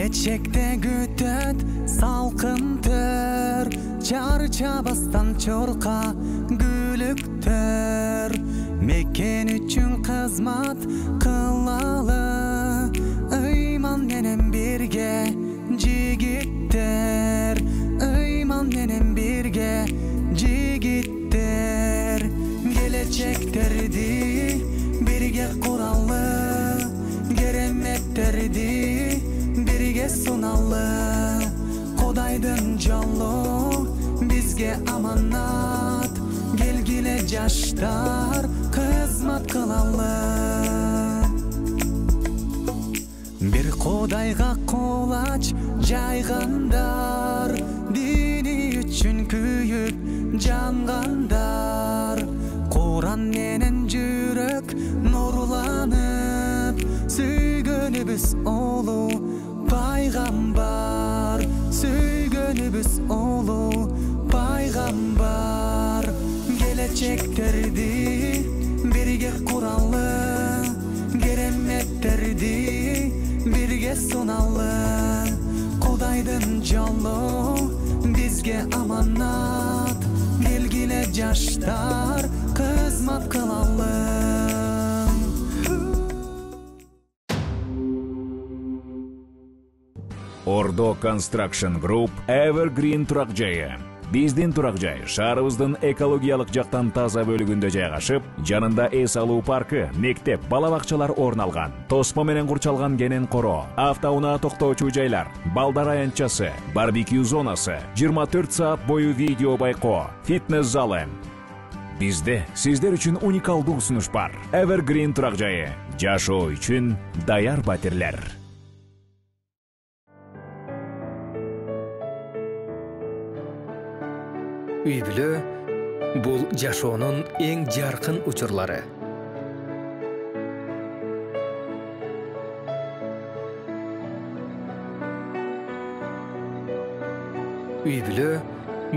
Келечекте күтөт салкын төр, чарчабастан чорка күлүктөр. Мекен үчүн кызмат кылалы, ыйман менен бирге жигиттер, ыйман менен бирге жигиттер. Келечектерди бирге куралы, кереметтерди бирге суналы. Кудайдын жолу бизге аманат, келгиле жаштар кызмат кылалы. Бир Кудайга кулач жайгандар, дини үчүн күйүп жангандар. Куран менен жүрөк нурланып, сүйгөнүбүз улуу пайгамбар, сүйгөнүбүз улуу пайгамбар. Келечектерди бирге куралы, кереметтерди бирге суналы. Кудайдын жолу бизге аманат, келгиле жаштар кызмат кылалы. Ордо Construction Group Evergreen турак жайы. Биздин турак жай шаарыбыздын экологиялык жактан таза бөлүгүндө жайгашып, жанында эс алуу паркы, мектеп, бала бакчалар орун алган. Тосмо менен курчалган кенен коро, автоунаа токтоочу жайлар, балдар аянтчасы, барбекю зонасы, 24 саат бою видео байкоо, фитнес залы. Бизде сиздер үчүн уникалдуу сунуш бар. Evergreen турак жайы. Жашоо үчүн даяр батирлер. Үй-бүлө бул жашоонун эң жаркын учурлары. Үй-бүлө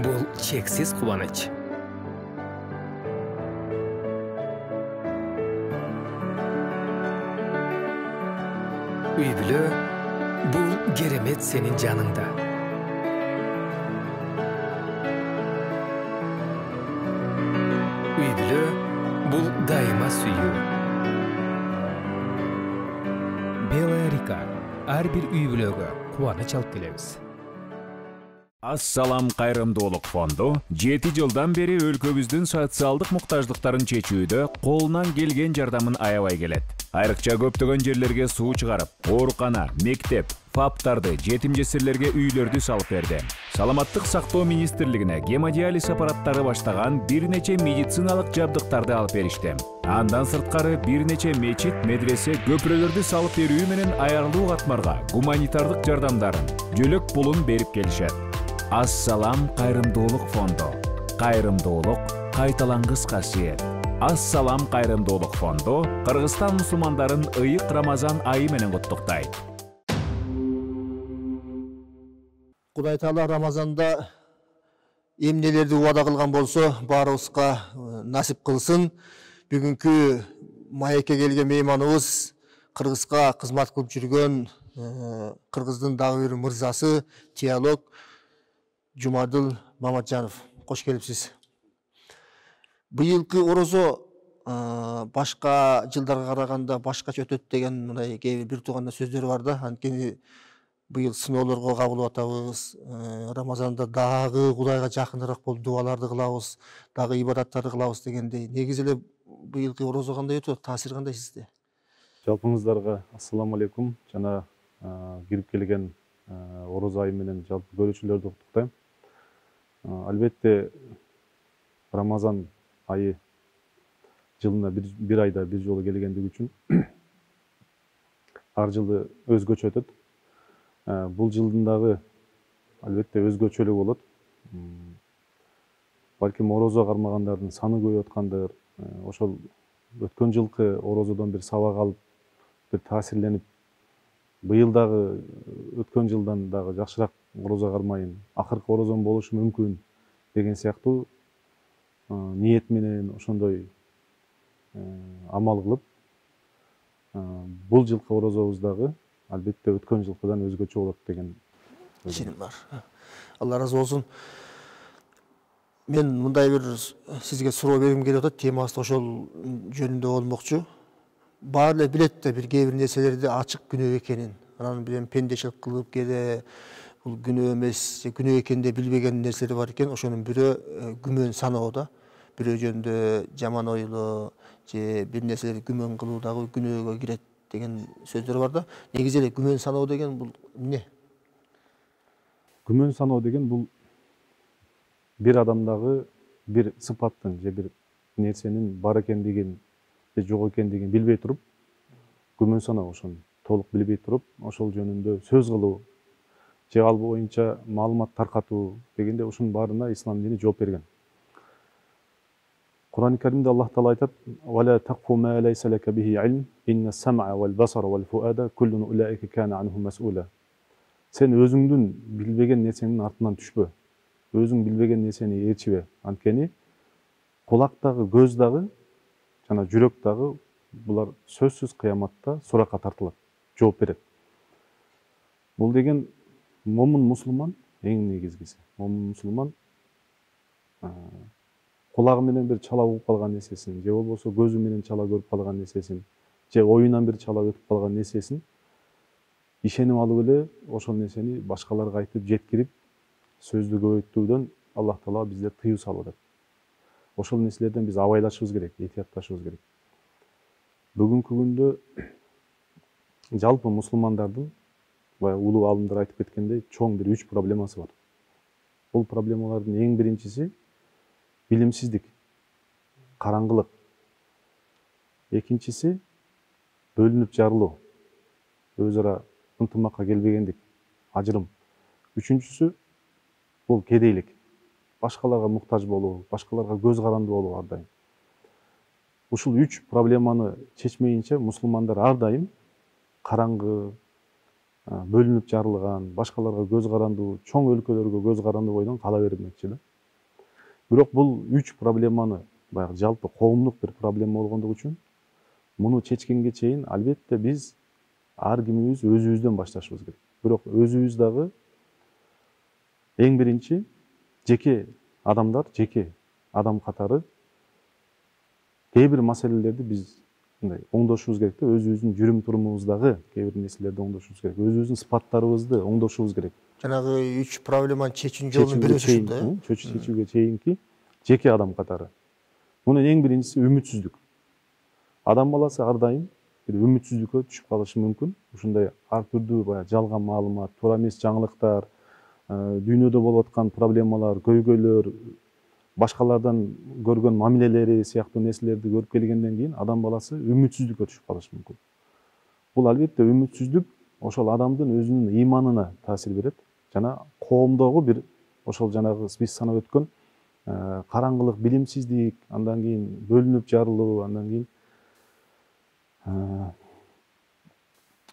бул чексиз кубаныч. Үй-бүлө бул керемет сенин жаныңда. Үй-бүлө бул дайыма сүйүү. Белая река ар бир үй-бүлөгө кубаныч алып келебиз. Ассалам кайрымдуулук фонду 7 жылдан бери өлкөбүздүн социалдык муктаждыктарын чечүүдө колунан келген жардамын аябай келет. Айрыкча көптөгөн жерлерге суу чыгарып, оорукана, мектеп, фаптарды, жетим жесирлерге үйлөрдү салып берди. Саламаттык сактоо министрлигине гемодиализ аппараттары баштаган бир нече медициналык жабдыктарды алып беришти. Андан сырткары бир нече мечит, медресе, көпүрөлөрдү салып берүү менен аялуу катмарга гуманитардык жардамдарын, жөлөк пулун берип келишет. Ассалам кайрымдуулук фонду. Кайрымдуулук кайталангыс касиет. Ассалам кайрымдуулук фонду Кыргызстан мусулмандарын ыйык Рамазан айы менен куттуктайт. Кудай Таала Рамазанда эмнелерди убада кылган болсо, баарыбызга насип кылсын. Бүгүнкү маекке келген мейманыбыз Кыргызга кызмат кылып жүргөн Кыргыздын дагы бир мырзасы, теолог Жумадыл Маматжанов. Кош келипсиз. Быйылкы орозо башка жылдарга караганда башкача өтөт деген мындай бир тууганда сөздөр бар да. Анткени быйыл сыноолорго кабыл атабыз. Рамазанда дагы Кудайга жакыныраак болуп дубаларды кылабыз, дагы ибадаттарды кылабыз дегендей. Негизи эле быйылкы орозо кандай өтөт? Таасир кандай сизде? Жалпыңыздарга ассаламу алейкум. Жана кирип келген орозо айы менен жалпы көрүүчүлөрдү куттуктайм. Албетте Рамазан айы жылына бир айда бир жолу келгендиги үчүн ар жылы өзгөчө өтөт. Бул жылдын дагы албетте өзгөчөлүгү болот. Балким орозо кармагандардын саны көбөйүп аткандыр. Ошол өткөн жылкы орозодон бир сабак алып, бир таасирленип, быйыл дагы өткөн жылдан дагы жакшыраак орозо кармайын, акыркы орозом болушу мүмкүн деген сыяктуу ниет менен ошондой амал кылып, бул жылкы орозобуз дагы албетте өткөн жылкыдан өзгөчө болот деген ишеним бар. Алла разы болсун. Мен мындай бир сизге суроо бергим келип атат, темасы ошол жөнүндө болмокчу. Баары эле билет да бир кээ бир нерселерди ачык күнөө экенин. Анан билем пендечилик кылып кээде бул күнөө эмес, күнөө экенин билбеген нерселер бар экен. Ошонун бирөө күмөн саноо да. Бирөө жөнүндө жаман ойлоо же бир нерселерди күмөн кылуу дагы күнөөгө кирет деген сөздөр бар да. Негизи эле күмөн саноо деген бул эмне? Күмөн саноо деген бул бир адамдагы бир сыпаттын же бир нерсенин бар экендигин же жок экендигин билбей туруп, күмөн саноо ошону толук билбей туруп, ошол жөнүндө сөз кылуу же ал боюнча маалымат таркатуу дегенде ушунун баарына ислам дини жооп берген. Кур'ан-ы Каримде Аллах Таала айтат: "Вала тaqfu ma laysa laka bihi ilm, inna as-sam'a wal basara wal fu'ada kullun ulaika kana anhu mas'ula." Сен өзүңдүн билбеген нерсеңдин артынан түшпө. Өзүң билбеген нерсени ээрчибе. Анткени кулак дагы, көз дагы, жана жүрөк дагы булар сөзсүз кыяматта суракка тартылат, жооп берет. Бул деген момун мусулман эң негизгиси. Момун мусулман кулагы менен бир чала угуп калган нерсесин, же болбосо көзү менен чала көрүп калган нерсесин, же оюнан бир чала өтүп калган нерсесин ишенип алып эле ошол нерсени башкаларга айтып жеткирип, сөздү көбөйтүүдөн Аллах Таала бизге тыюу салып атат. Ошол нерселерден биз абайлашыбыз керек, этиятташыбыз керек. Бүгүнкү күндө жалпы мусулмандардын, баягы улуу аалымдар айтып кеткендей, чоң бир 3 проблемасы бар. Бул проблемалардын эң биринчиси билимсиздик, караңгылык. Экинчиси бөлүнүп жарылуу, өз ара ынтымакка келбегендик, ажырым. Үчүнчүсү бул кедейлик, башкаларга муктаж болуу, башкаларга көз карандуу болуу ар дайым. Ушул 3 проблеманы чечмейинче мусулмандар ар дайым караңгы, бөлүнүп жарылган, башкаларга көз карандуу, чоң өлкөлөргө көз карандуу бойдон кала бермекчи да. Бирок бул 3 проблеманы баягы жалпы коомдук бир проблема болгондугу үчүн муну чечкенге чейин албетте биз ар кимибиз өзүбүздөн башташыбыз керек. Бирок өзүбүз дагы эң биринчи жеке адамдар, жеке адам катары кээ бир маселелерди биз мындай оңдошубуз керек да, өзүбүздүн жүрүм турумубуздагы кээ бир нерселерди оңдошубуз керек, өзүбүздүн сыпаттарыбызды оңдошубуз керек. Жанагы 3 проблеманы чечүүнүн жолунун бири ушул да. Чечүүгө чейинки жеке адам катары. Мунун эң биринчиси үмүтсүздүк. Адам баласы ар дайым бир үмүтсүздүккө түшүп калышы мүмкүн. Ушундай ар түрдүү баягы жалган маалымат, туура эмес жаңылыктар, дүйнөдө болуп аткан проблемалар, көйгөйлөр, башкалардан көргөн мамилелери сыяктуу нерселерди көрүп келгенден кийин адам баласы үмүтсүздүккө түшүп калышы мүмкүн. Бул албетте үмүтсүздүк ошол адамдын өзүнүн ыйманына таасир берет жана коомдогу бир ошол жанагы биз санап өткөн караңгылык, билимсиздик, андан кийин бөлүнүп жарылуу, андан кийин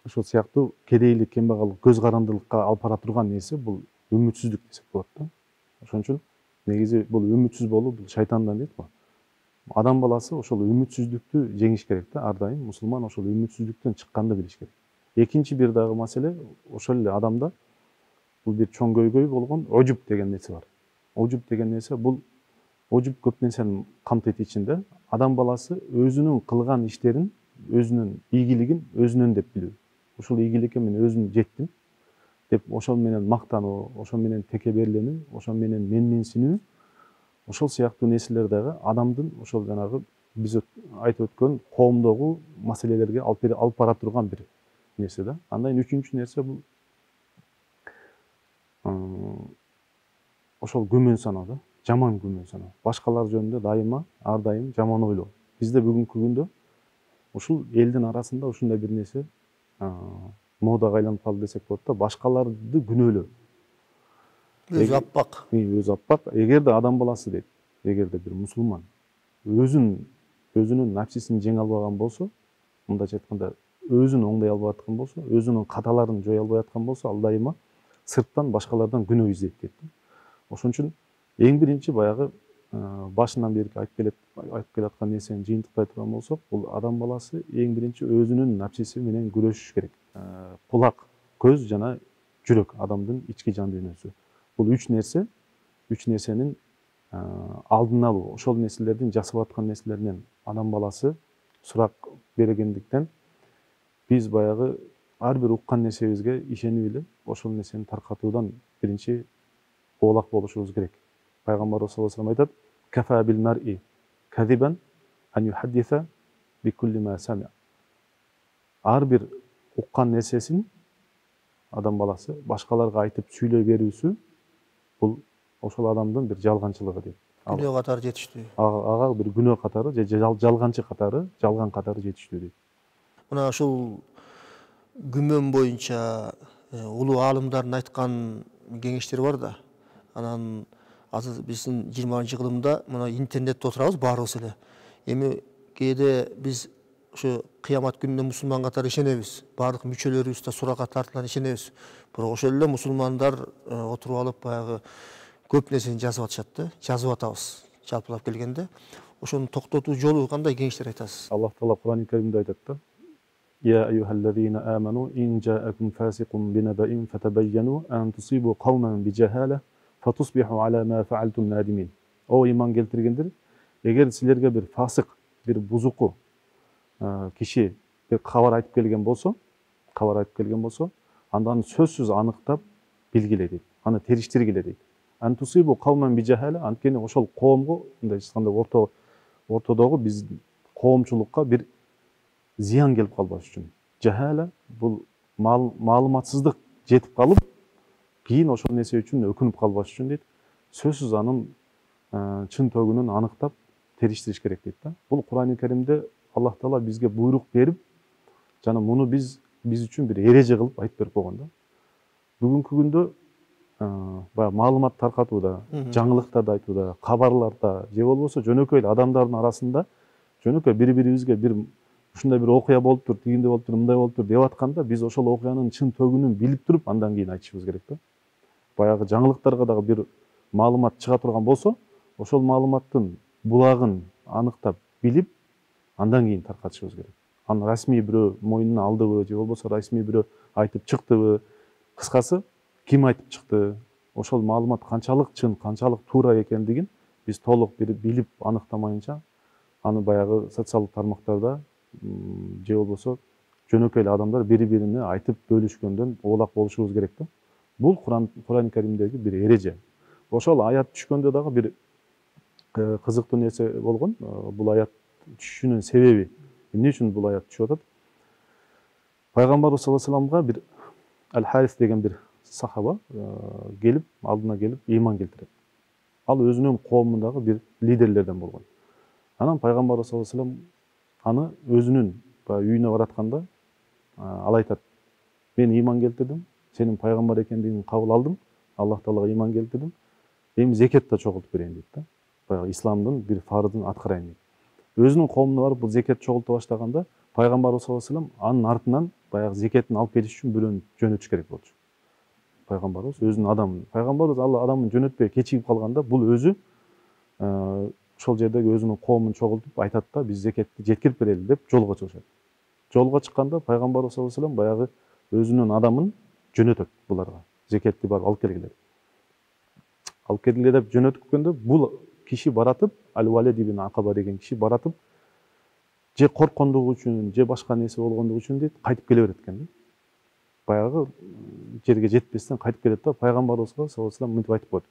ошол сыяктуу кедейлик, кембагалдык, көз карандылыкка алып бара турган нерсе бул үмүтсүздүк десек болот да. Ошон үчүн негизи бул үмүтсүз болуу бул шайтандан дейт го. Адам баласы ошол үмүтсүздүктү жеңиш керек да, ар дайым мусулман ошол үмүтсүздүктөн чыкканды билиш керек. Экинчи бир дагы маселе ошол эле адамда бул бир чоң көйгөй болгон ожуп деген нерсе бар. Ожуп деген нерсе бул ожуп көп нерсени камтыйт ичинде. Адам баласы өзүнүн кылган иштерин, өзүнүн ийгилигин өзүнөн деп билүү. Ушул ийгиликке мен өзүм жеттим деп ошол менен мактануу, ошол менен текеберленүү, ошол менен менменсинүү, ошол сыяктуу нерселер дагы адамдын ошол жанагы биз айтып өткөн коомдогу маселелерге алып бара турган бир нерсе да. Андан кийин үчүнчү нерсе бул ошол күмөн саноо да, жаман күмөн саноо. Башкалар жөнүндө дайыма ар дайым жаман ойлоо. Бизде бүгүнкү күндө ушул элдин арасында ушундай бир нерсе модага айланып калды десек болот да, башкаларды күнөөлөө. Өзү аппак. Өзү аппак. Эгерде адам баласы дейт, эгерде бир мусулман өзүнүн напсисин жеңе албаган болсо, мындайча айтканда өзүн оңдой албай аткан болсо, өзүнүн каталарын жое албай аткан болсо, ал дайыма сырттан башкалардан күнөө издейт дейт. Ошон үчүн эң биринчи баягы башынан бери айтып келаткан нерсени жыйынтыктай турган болсок, бул адам баласы эң биринчи өзүнүн напсиси менен күрөшүш керек. Кулак, көз жана жүрөк адамдын ички жан дүйнөсү. Бул үч нерсенин алдын алуу, ошол нерселердин жасап аткан нерселеринен адам баласы сурак бергендиктен биз баягы ар бир уккан нерсебизге ишенип эле ошол нерсени таркатуудан биринчи оолак болушубуз керек. Пайгамбарыбыз саллаллаху алейхи ва саллям айтат: "Кафа бил мар'i кадибан ан юхаддиса би кулли ма сами". Ар бир уккан нерсесин адам баласы башкаларга айтып сүйлөй берүүсү бул ошол адамдын бир жалганчылыгы дейт. Күнөө катары жетиштүү. Ага бир күнөө катары же жалганчы катары, жалган катары жетиштүү дейт. Мына ушул күмөн боюнча улуу аалымдардын айткан кеңештери бар да. Анан азыр биздин 20-жылымда мына интернетте отурабыз баарыбыз эле. Эми кээде биз ошо кыямат күнүнө мусулман катары ишенебиз. Баардык мүчөлөрүбүз да суракка тартылган ишенебиз. Бирок ошол эле мусулмандар отуруп алып баягы көп нерсени жазып атышат да. Жазып атабыз жалпылап келгенде. Ошону токтотуу жолу кандай кеңештер айтасыз? Аллах Таала Кур'ан-ы Каримде айтат да: "Я эйюхаллазина аману ин жаакум фасикун бинабаин фатабайяну ан тусибу кавман bijahала фатусбиху ала ма фаалтум надимин". О иман келтиргендер, эгер силерге бир фасык, бир бузуку киши бир кабар айтып келген болсо, андан сөзсүз аныктап билгиле дейт. Аны териштиргиле дейт. Ан тусибу кавман bijahала, анткени ошол коомго, мындай айтканда ортодогу биз коомчулукка бир зыян келип калбаш үчүн. Жахала бул маалыматсыздык жетип калып, кийин ошол нерсе үчүн өкүнүп калбаш үчүн дейт. Сөзсүз анын чын төгүнүн аныктап териштириш керек дейт да. Бул Кур'ан-ы Каримде Аллах Таала бизге буйрук берип, жана муну биз үчүн бир эреже кылып айтып берип койгон да. Бүгүнкү күндө баягы маалымат таркатууда, жаңылыктарды айтууда, кабарларда же болбосо жөнөкөй адамдардын арасында жөнөкөй бири-бирибизге бир ушундай бир окуя болуптур, тигиндей болуптур, мындай болуптур деп атканда биз ошол окуянын чын төгүнүн билип туруп андан кийин айтышыбыз керек да. Баягы жаңылыктарга дагы бир маалымат чыга турган болсо, ошол маалыматтын булагын аныктап билип андан кийин таркатышыбыз керек. Аны расмий бирөө мойнуна алдыбы же болбосо расмий бирөө айтып чыктыбы, кыскасы ким айтып чыкты, ошол маалымат канчалык чын, канчалык туура экендигин биз толук билип аныктамайынча аны баягы социалдык тармактарда же болбосо жөнөкөй эле адамдар бири-бирине айтып бөлүшкөндөн оолак болушубуз керек да. Бул Кур'ан-ы Каримдеги бир эреже. Ошол аят түшкөндө дагы бир кызыктуу нерсе болгон. Бул аят түшүшүнүн себеби, эмне үчүн бул аят түшүп атат? Пайгамбарыбыз саллаллаху алейхи ва салламга бир Аль-Харис деген бир сахаба алдына келип ыйман келтирет. Ал өзүнүн коомундагы бир лидерлерден болгон. Анан Пайгамбарыбыз саллаллаху алейхи ва саллям аны өзүнүн үйүнө баратканда ал айтат: "Мен ыйман келтирдим, сенин пайгамбар экендигиңди кабыл алдым, Аллах Таалага ыйман келтирдим. Эми зекетти чогултуп берейин" дейт да. Баягы исламдын бир фарызын аткарайын дейт. Өзүнүн коомуна барып бул зекетти чогулта баштаганда Пайгамбарыбыз саллаллаху алейхи ва саллям анын артынан баягы зекетин алып келиш үчүн бирөөнү жөнөтүш керек болчу. Пайгамбарыбыз өзүнүн адамын, Пайгамбарыбыз ал адамын жөнөтпөй кечигип калганда бул өзү ошол жердеги өзүнүн коомун чогултуп айтат да: "Биз зекетти жеткирип берели" деп жолго чыгышат. Жолго чыкканда Пайгамбарыбыз саллаллаху алейхи ва саллям баягы өзүнүн адамын жөнөтөт буларга. Зекетти барып алып келгиле. Алып келгиле деп жөнөткөндө бул киши баратып, Аль-Валид ибн Акаба деген киши баратып, же корккондугу үчүн, же башка нерсе болгондугу үчүн дейт, кайтып келе берет экен да. Баягы жерге жетпестен кайтып келет да. Пайгамбарыбыз саллаллаху алейхи ва саллям мынтип айтып коет: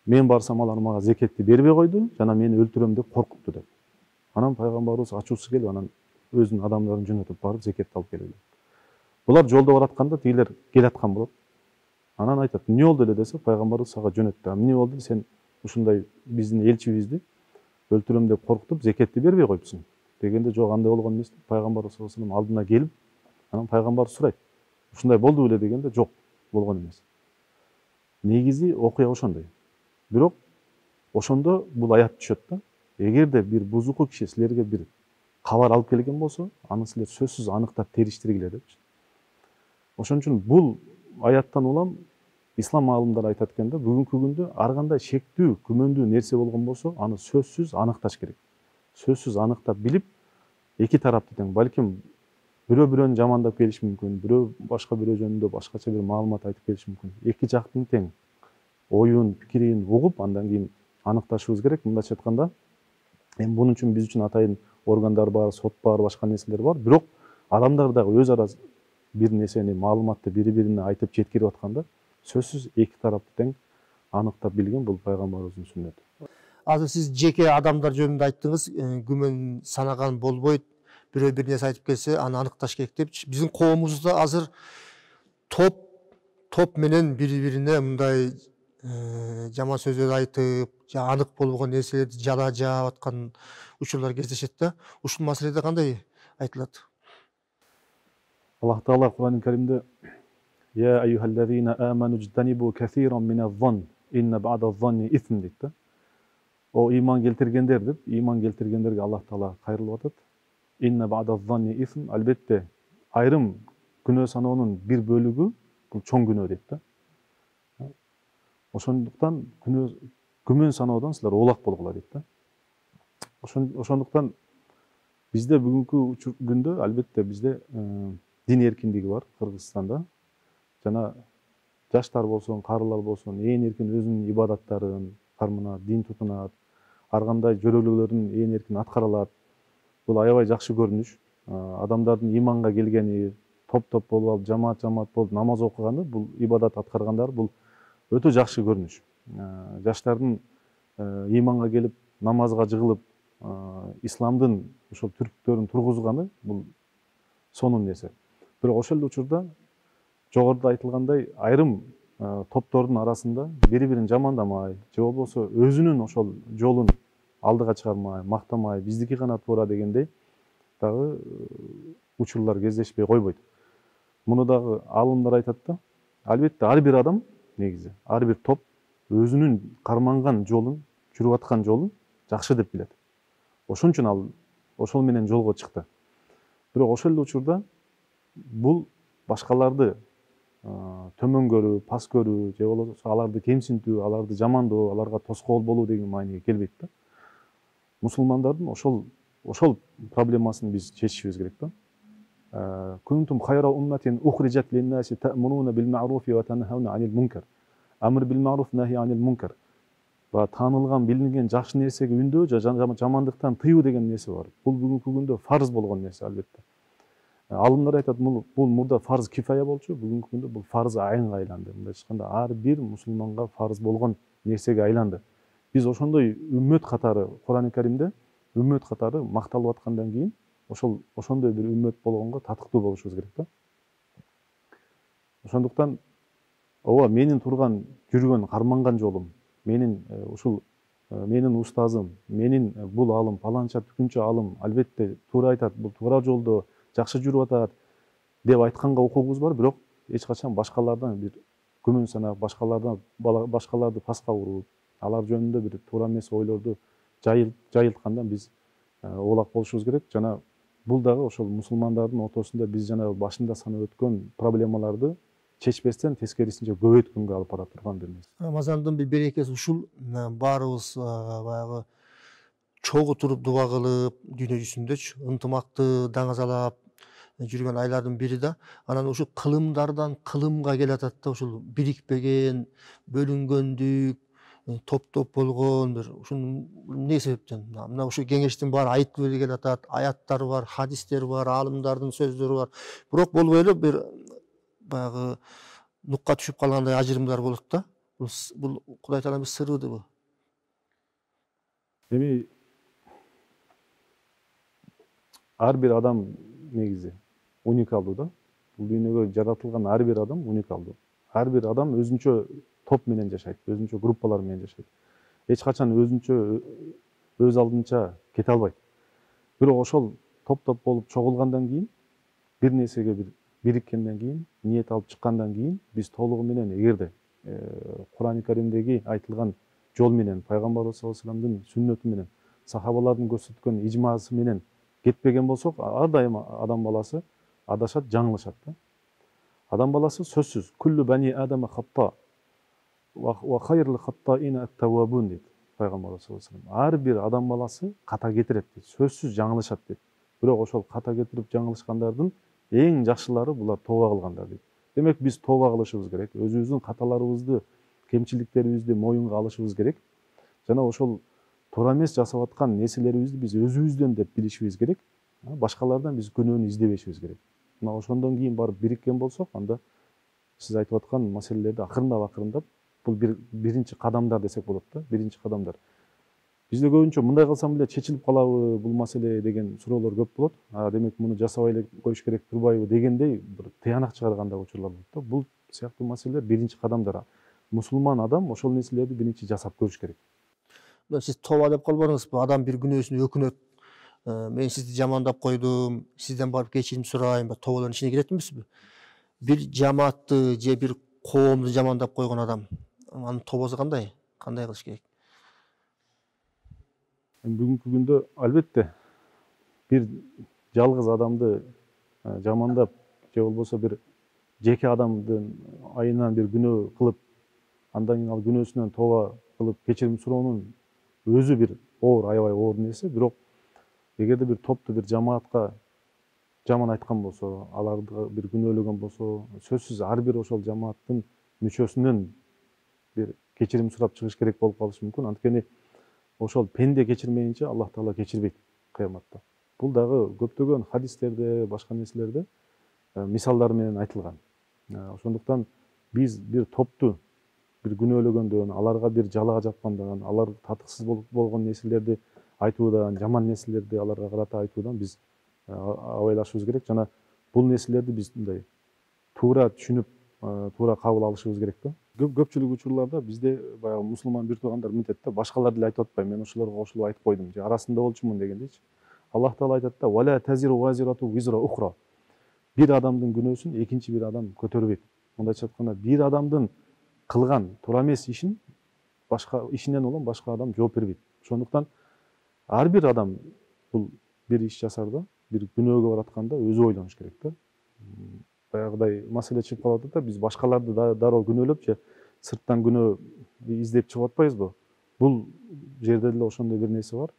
"Мен барсам алар мага зекетти бербей койду, жана мени өлтүрөм деп коркупту" деп. Анан Пайгамбарыбыз ачуусу келип, анан өзүнүн адамдарын жөнөтүп барып зекетти алып келет. Булар жолдо баратканда тигилер келаткан болот. Анан айтат: "Эмне болду эле" десе, Пайгамбарыбыз сага жөнөттү. "Эмне болду? Сен ушундай биздин элчибизди өлтүрөм деп коркутуп, зекетти бербей коюпсуң" дегенде, "Жок, андай болгон эмес" деп Пайгамбарыбыз саллаллаху алейхи ва саллям алдына келип, анан Пайгамбар сурайт: "Ушундай болду беле" дегенде, "Жок, болгон эмес". Негизи окуя ошондой. Бирок ошондо бул аят түшөт да. Эгерде бир бузуку киши силерге бир кабар алып келген болсо, аны силер сөзсүз аныктап териштиргиле депчи. Ошон үчүн бул аяттан улам ислам аалымдары айтат экен да, бүгүнкү күндө ар кандай шектүү, күмөндүү нерсе болгон болсо, аны сөзсүз аныкташ керек. Сөзсүз аныктап билип, эки тарапты тең, балким бирөө бирөөнү жамандап келиши мүмкүн, бирөө башка бирөө жөнүндө башкача бир маалымат айтып келиши мүмкүн. Эки жактын тең оюн, пикирин угуп, андан кийин аныкташыбыз керек. Мындайча айтканда, эми бунун үчүн биз үчүн атайын органдар бар, сот бар, башка нерселер бар. Бирок адамдар дагы өз ара бир нерсени, маалыматты бири-бирине айтып жеткирип атканда, сөзсүз эки тарапты тең аныктап билген бул пайгамбарыбыздын сүннөтү. Азыр сиз жеке адамдар жөнүндө айттыңыз, күмөн санаган болбойт, бирөө бир нерсе айтып келсе, аны аныкташ керек деп. Биздин коомубузда азыр топ менен бири-бирине мындай жаман сөздөр айтып, анык болбогон нерселерди жала жаап аткан учурлар кездешет да. Ушул маселеде кандай айтылат? Аллах Таала Кур'ан-ы Каримде "Я айюхаллазина аману жтанибу касиран миназ-занн, инна ба'даз-занни исм" дейт да. О иман келтиргендер деп, иман келтиргендерге Аллах Таала кайрылып атат. Инна ба'даз-занни исм, албетте айрым күнөө саноонун бир бөлүгү бул чоң күнөө дейт да. Ошондуктан күмөн саноодон силер оолак болгула дейт да. Ошондуктан бизде бүгүнкү күндө албетте бизде дин эркиндиги бар Кыргызстанда. Жана жаштар болсун, карылар болсун, ээн эркин өзүнүн ибадаттарын карманат, дин тутунат, ар кандай жөрөлүүлөрүн ээн эркин аткара алат. Бул аябай жакшы көрүнүш. Адамдардын иманга келгени, топ болуп алып, жамаат болуп намаз окуганы, бул ибадат аткаргандар, бул өтө жакшы көрүнүш. Жаштардын иманга келип, намазга жыгылып, исламдын ошол түрктөрүн тургузганы бул сонун нерсе. Бирок ошол эле учурда жогоруда айтылгандай айрым топтордун арасында бири-бирин жамандамай, же болбосо өзүнүн ошол жолун алдыга чыгармай, мактамай, биздики гана туура дегендей дагы учурлар кездешпей койбойт. Муну дагы аалымдар айтат да, албетте ар бир адам негизи, ар бир топ өзүнүн карманган жолун, жүрүп аткан жолун жакшы деп билет. Ошон үчүн ал ошол менен жолго чыкты. Бирок ошол эле учурда бул башкаларды төмөн көрүү, пас көрүү, же болбосо аларды кемсинтүү, аларды жамандоо, аларга тоскоол болуу деген мааниге келбейт да. Мусулмандардын ошол проблемасын биз чечишибиз керек да. Kuntum khayra ummatin ukhrijat lin-nasi ta'muruna bil ma'rufi wa tanhauna 'anil munkar. Amr bil ma'ruf nahy 'anil munkar. Ва таанылган, билинген жакшы нерсеге үндөө, жамандыктан тыюу деген нерсе бар. Бул бүгүнкү күндө фарз болгон нерсе албетте. Алымдар айтат, бул мурда фарз кифая болчу, бүгүнкү күндө бул фарз айынга айланды. Мындай айтканда, ар бир мусулманга фарз болгон нерсеге айланды. Биз ошондой үммөт катары, Кур'ан-ы Каримде үммөт катары макталып аткандан кийин, ошондой бир үммөт болгонго татыктуу болушубуз керек да. Ошондуктан ооба менин турган, жүргөн, карманган жолум, менин устазым, менин бул алым, паланча түкүнчө алым албетте туура айтат, бул туура жолдо жакшы жүрүп атат деп айтканга укугубуз бар, бирок эч качан башкалардан бир күмөн санап, башкаларды паска уруп, алар жөнүндө бир туура эмес ойлорду жайылтканда биз оолак болушубуз керек. Жана бул дагы ошол мусулмандардын ортосунда биз жана башында санап өткөн проблемаларды чечпестен тескерисинче көбөйткөнгө алып бара турган бир нерсе. Рамазандын бир берекеси ушул, баарыбыз баягы чогуу туруп дуба кылып, дүйнө жүзүндөчү ынтымакты даңазалап жүргөн айлардын бири да. Анан ушул кылымдардан кылымга келатат да, ушул бирикпеген, бөлүнгөндүк, топ болгон бир ушул эмне себептен? Мына ушул кеңештин баары айтып эле келатат, аяттар бар, хадистер бар, аалымдардын сөздөрү бар. Бирок болбой эле бир баягы нукка түшүп калгандай ажырымдар болот да. Бул Кудай Тааланын сырыбы. Эми ар бир адам негизи уникалдуу да. Бул дүйнөгө жаратылган ар бир адам уникалдуу. Ар бир адам өзүнчө топ менен жашайт, өзүнчө группалар менен жашайт. Эч качан өзүнчө өз алдынча кете албайт. Бирок ошол топ болуп чогулгандан кийин, бир нерсеге бир бириккенден кийин, ниет алып чыккандан кийин, биз толугу менен эгерде Кур'ан-ы Каримдеги айтылган жол менен, пайгамбарыбыз саллаллаху алейхи вассаламдын сүннөтү менен, сахабалардын көрсөткөн ижмасы менен кетпеген болсок, ар дайым адам баласы адашат, жаңылышат да. Адам баласы сөзсүз күллү бани адама хатта. Wa khayrul khatta'ina at-tawwabun deydi пайгамбар саллаллаху алейхи вассалам. Ар бир адам баласы ката кетирет дейт. Сөзсүз жаңылышат дейт. Бирок ошол ката кетирип жаңылышкандардын эң жакшылары булар тооба кылгандар дейт. Демек биз тооба кылышыбыз керек. Өзүбүздүн каталарыбызды, кемчиликтерибизди моюнга алышыбыз керек. Жана ошол туура эмес жасап аткан нерселерибизди биз өзүбүздөн деп билишибиз керек. Башкалардан биз күнөөнү издебешибиз керек. Мына ошондон кийин барып бириккен болсок, анда сиз айтып аткан маселелерди акырындап бул биринчи кадамдар десек болот да, биринчи кадамдар. Бизде көбүнчө мындай кылсам эле чечилип калабы бул маселе деген суроолор көп болот. Демек муну жасабай эле коюш керек турбайбы дегендей бир тыянак чыгаргандай учурлар болот да. Бул сыяктуу маселелер биринчи кадамдар. Мусулман адам ошол нерселерди биринчи жасап көрүш керек. Сиз тооба деп калбадыңызбы? Адам бир күнөөсүнө өкүнөт. Мен сизди жамандап койдум, сизден барып кечирим сурайм, тообалардын ичине кирет эмеспи? Бир жамаатты же бир коомду жамандап койгон адам, анын тообасы кандай? Кандай кылыш керек? Бүгүнкү күндө албетте бир жалгыз адамды жамандап же болбосо бир жеке адамдын айынан бир күнөө кылып, андан кийин ал күнөөсүнөн тооба кылып кечирим суроонун өзү бир оор, аябай оор нерсе. Бирок эгерде бир топту, бир жамаатка жаман айткан болсо, аларды бир күнөөлөгөн болсо, сөзсүз ар бир ошол жамааттын мүчөсүнөн бир кечирим сурап чыгыш керек болуп калышы мүмкүн. Анткени ошол пенде кечирмейинче Аллах Таала кечирбейт кыяматта. Бул дагы көптөгөн хадистерде, башка нерселерде мисалдар менен айтылган. Ошондуктан биз бир топту бир күнөөлөгөндөн, аларга бир жалаа жапкандан, алар татыксыз болгон нерселерди айтуудан, жаман нерселерди аларга карата айтуудан биз абайлашыбыз керек. Жана бул нерселерди биз мындай туура түшүнүп, туура кабыл алышыбыз керек да. Көпчүлүк учурларда бизде баягы мусулман бир туугандар мынтет да, башкалар деле айтып атпайм, мен ошолорго кошулуп айтып койдум же арасында болчумун дегендейчи. Аллах Таала айтат да: "Вала тазиру вазирату визра ухра". Бир адамдын күнөөсүн экинчи бир адам көтөрбөйт. Мындайча айтканда, бир адамдын кылган туура эмес ишин башка ишинен улам башка адам жооп бербейт. Ошондуктан ар бир адам бул бир иш жасарда, бир күнөөгө баратканда өзү ойлонуш керек да. Баягыдай маселе чыгып калып атат да, биз башкаларды дароо күнөөлөп же сырттан күнөө издеп чыгып атпайбызбы? Бул жерде деле ошондой бир нерсе бар.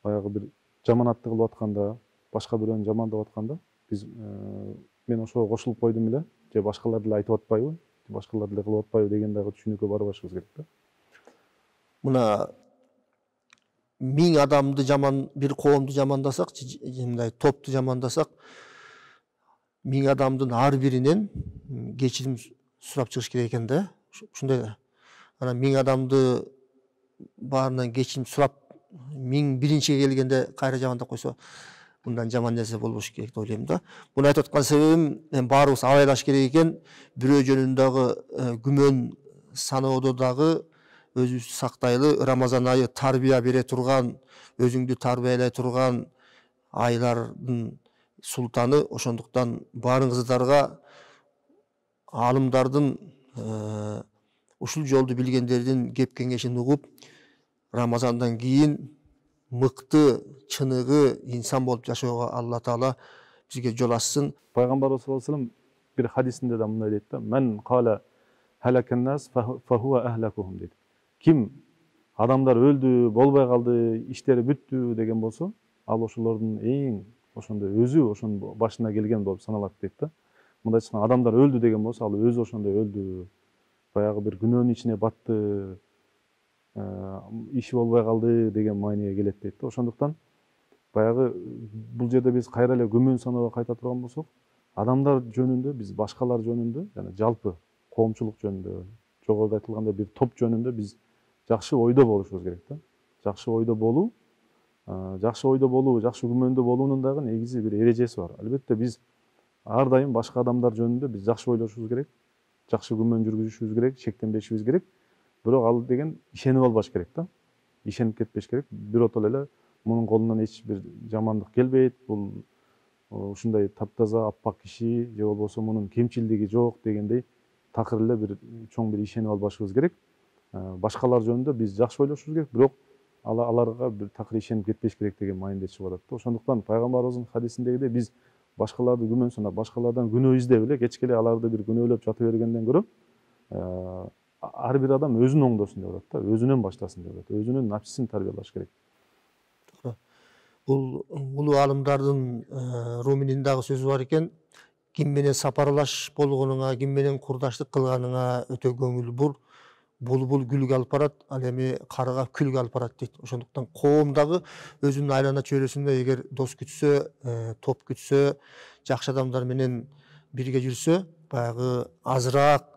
Баягы бир жаманатты кылып атканда, башка бирөөнү жамандап атканда, биз мен ошого кошулуп койдум эле, же башкалар деле айтып атпайбы, башкалар деле кылып атпайбы деген дагы түшүнүккө барбашыбыз керек да. Мына 1000 адамды бир коомду жамандасак, мындай топту жамандасак, 1000 адамдын ар биринен кечирим сурап чыгыш керек экен да. Ушундай да. Анан 1000 адамды баарынан кечирим сурап, 1001-чиге келгенде кайра жамандап койсо, мындан жаман нерсе болбош керек деп ойлойм да. Муну айтып аткан себебим, баарыбыз абайлаш керек экен. Бирөө жөнүндөгү күмөн саноодо дагы өзүбүздү сактайлы. Рамазан айы тарбия бере турган, өзүңдү тарбиялай турган айлардын султаны. Ошондуктан баарыңыздарга алымдардын ушул жолду билгендердин кеп кеңешин угуп, Рамазандан кийин мыкты, чыныгы инсан болуп жашоого Алла Таала бизге жол ачсын. Пайгамбар саллаллаху алейхи вассалам бир хадисинде да мындай дейт да: "Мен кала халакан-нас фахуа ахлакухум" дейт. Ким адамдар өлдү, болбой калды, иштери бүттү деген болсо, ал ошолордун эң ошондой өзү ошонун башына келген болуп саналат дейт да. Мындайча айтканда, адамдар өлдү деген болсо, ал өзү ошондой өлдү. Баягы бир күнөөнүн ичине батты, иши болбой калды деген мааниге келет дейт да. Ошондуктан баягы бул жерде биз кайра эле күмөн саноого кайта турган болсок, адамдар жөнүндө, биз башкалар жөнүндө, жана жалпы коомчулук жөнүндө, жогоруда айтылгандай бир топ жөнүндө биз жакшы ойдо болушубуз керек да. Жакшы ойдо болуу, жакшы күмөндө болуунун дагы негизи бир эрежеси бар. Албетте биз ар дайым башка адамдар жөнүндө биз жакшы ойлошубуз керек, жакшы күмөн жүргүзүшүбүз керек, шектенбешибиз керек. Бирок ал деген ишенип албаш керек да. Ишенип кетпеш керек. Биротоло эле мунун колунан эч бир жамандык келбейт, бул ушундай таптаза, аппак киши, же болбосо мунун кемчилдиги жок дегендей такыр эле бир чоң бир ишенип албашыбыз керек. Башкалар жөнүндө биз жакшы ойлошубуз керек, бирок аларга бир такыр ишенип кетпеш керек деген мааниде чыгып атат да. Ошондуктан пайгамбарыбыздын хадисиндегидей биз башкаларды күмөн санап, башкалардан күнөө издеп эле кечке эле аларды бир күнөөлөп жатып бергенден көрө, ар бир адам өзүн оңдосун деп атат да, өзүнөн баштасын деп атат, өзүнүн напсисин тарбиялаш керек. Бул улуу аалымдардын Руминин дагы сөзү бар экен. Ким менен сапарлаш болгонуңа, ким менен курдаштык кылганыңа өтө көңүл бур. Булбул гүлгө алып барат, ал эми карга күлгө алып барат дейт. Ошондуктан коом дагы өзүнүн айлана чөйрөсүндө эгер дос күтсө, топ күтсө, жакшы адамдар менен бирге жүрсө, баягы азыраак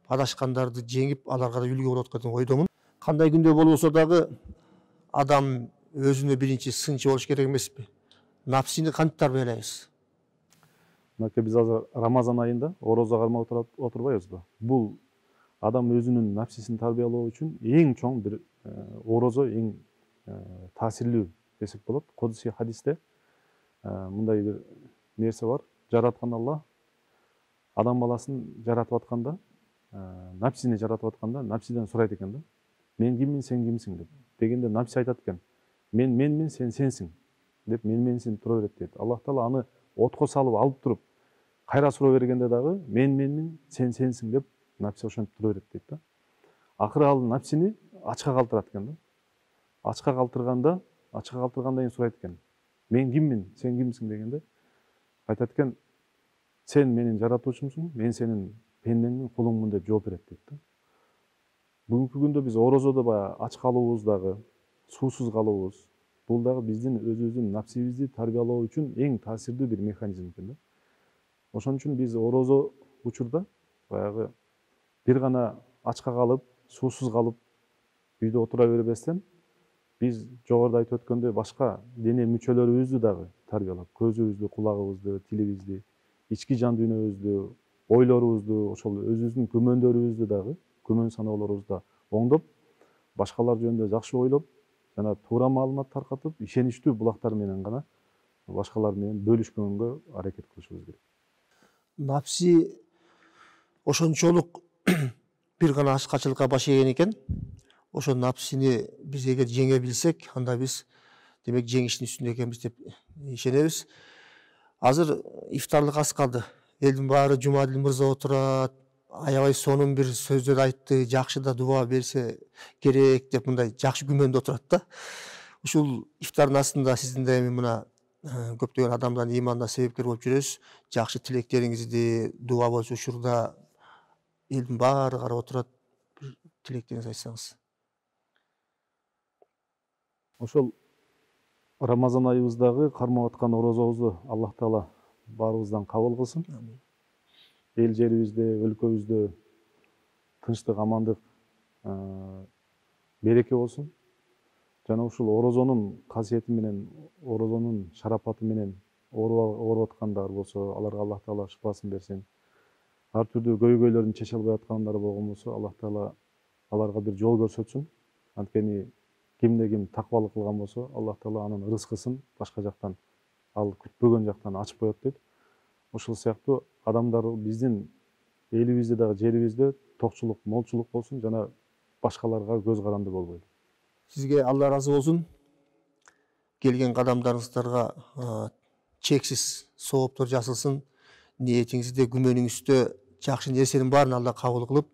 адашкандарды жеңип, аларга да үлгү болот деген ойдомун. Кандай күндө болбосо дагы адам өзүнө биринчи сынчы болуш керек эмеспи? Напсини кантип тарбиялайбыз? Мынакей биз азыр Рамазан айында орозо кармап отурбайбызбы? Бул адам өзүнүн напсисин тарбиялоо үчүн эң чоң бир орозо эң таасирлүү десек болот. Кодси хадисте мындай бир нерсе бар. Жараткан Алла адам баласын жаратып атканда, напсини жаратып атканда, напсиден сурайт экен да. Мен киммин, сен кимсиң деп. Дегенде напси айтат экен. Менмин, сен сенсиң деп менменсин тура берет дейт. Аллах Таала аны отко салып алып туруп кайра суроо бергенде дагы менмин, сен сенсиң деп напси ошентип тура берет дейт да. Акыры ал напсини ачка калтырат экен да. Ачка калтыргандан кийин сурайт экен. Мен киммин, сен кимсиң дегенде айтат экен, сен менин жаратуучумсуң, мен сенин пендеңмин, кулуңмун деп жооп берет дейт да. Бүгүнкү күндө биз орозодо баягы ач калуубуз дагы, суусуз калуубуз, бул дагы биздин өзүбүздүн напсибизди тарбиялоо үчүн эң таасирдүү бир механизм экен да. Ошон үчүн биз орозо учурда баягы бир гана ачка калып, суусуз калып үйдө отура бербестен, биз жогоруда айтып өткөндөй башка дене мүчөлөрүбүздү дагы тарбиялап, көзүбүздү, кулагыбызды, тилибизди, ички жан дүйнөбүздү, ойлорубузду, ошол өзүбүздүн күмөндөрүбүздү дагы, күмөн саноолорубузду оңдоп, башкалар жөнүндө жакшы ойлоп, жана туура маалымат таркатып, ишеничтүү булактар менен гана башкалар менен бөлүшкөнгө аракет кылышыбыз керек. Напси ошончолук бир гана ачкачылыкка баш ийген экен. Ошол напсини биз эгер жеңе билсек, анда биз демек жеңиштин үстүндө экенбиз деп ишенебиз. Азыр ифтарлык аз калды. Элдин баары Жумадил мырза отурат, аябай сонун бир сөздөр айтты, жакшы да дуба берсе керек деп мындай жакшы күмөндө отурат да. Ушул ифтардын астында сиздин да эми мына көптөгөн адамдардын ыйманына себепкер болуп жүрөсүз. Жакшы тилектериңизди дуба болчу учурда элдин баары карап отурат. Бир тилектериңизди айтсаңыз. Ошол Рамазан айыбыздагы кармап аткан орозобузду Аллах Таала баарыбыздан кабыл кылсын. Эл жерибизде, өлкөбүздө тынчтык, амандык, береке болсун. Жана ушул орозонун касиети менен, орозонун шарапаты менен ооруп аткандар болсо, аларга Аллах Таала шыпасын берсин. Ар түрдүү көйгөйлөрдүн чече албай аткандар болгон болсо, Аллах Таала аларга бир жол көрсөтсүн. Анткени кимде ким таквалык кылган болсо, Аллах Таала анын рызкысын башка жактан, ал күтпөгөн жактан ачып коет дейт. Ошол сыяктуу адамдар биздин элибизде дагы жерибизде токчулук, молчулук болсун жана башкаларга көз каранды болбойлу. Сизге Алла разы болсун. Келген кадамдарыңыздарга чексиз сооптор жасылсын. Ниетиңизде, күмөнүңүздө жакшы нерсенин баарын Алла кабыл кылып,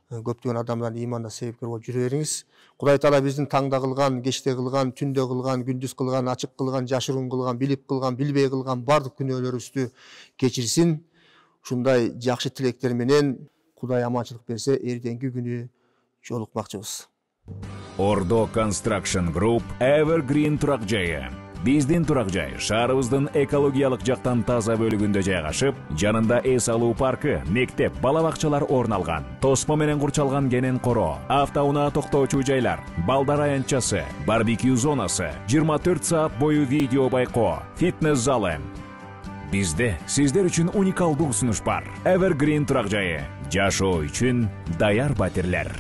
көптөгөн адамдардын ыйманына себепкер болуп жүрө бериңиз. Кудай Таала биздин таңда кылган, кечте кылган, түндө кылган, күндүз кылган, ачык кылган, жашыруун кылган, билип кылган, билбей кылган бардык күнөөлөрүбүздү кечирсин. Ушундай жакшы тилектер менен Кудай аманчылык берсе, эртеңки күнү жолукмакчыбыз. Ордо Construction Group Evergreen турак жайы. Биздин турак жай шаарыбыздын экологиялык жактан таза бөлүгүндө жайгашып, жанында эс алуу паркы, мектеп, бала бакчалар орун алган. Тосмо менен курчалган кенен коро, автоунаа токтоочу жайлар, балдар аянтчасы, барбекю зонасы, 24 саат бою видео байкоо, фитнес залы. Бизде сиздер үчүн уникалдуу сунуш бар. Evergreen турак жайы. Жашоо үчүн даяр батирлер.